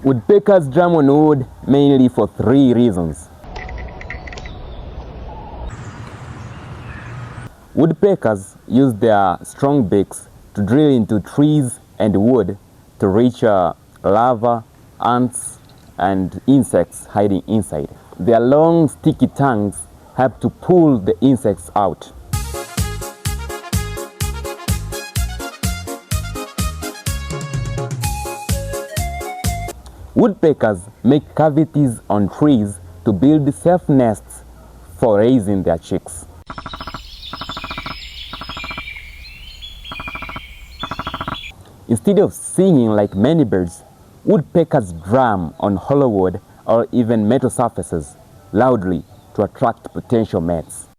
Woodpeckers drum on wood mainly for three reasons. Woodpeckers use their strong beaks to drill into trees and wood to reach larvae, ants, and insects hiding inside. Their long, sticky tongues help to pull the insects out. Woodpeckers make cavities on trees to build safe nests for raising their chicks. Instead of singing like many birds, woodpeckers drum on hollow wood or even metal surfaces loudly to attract potential mates.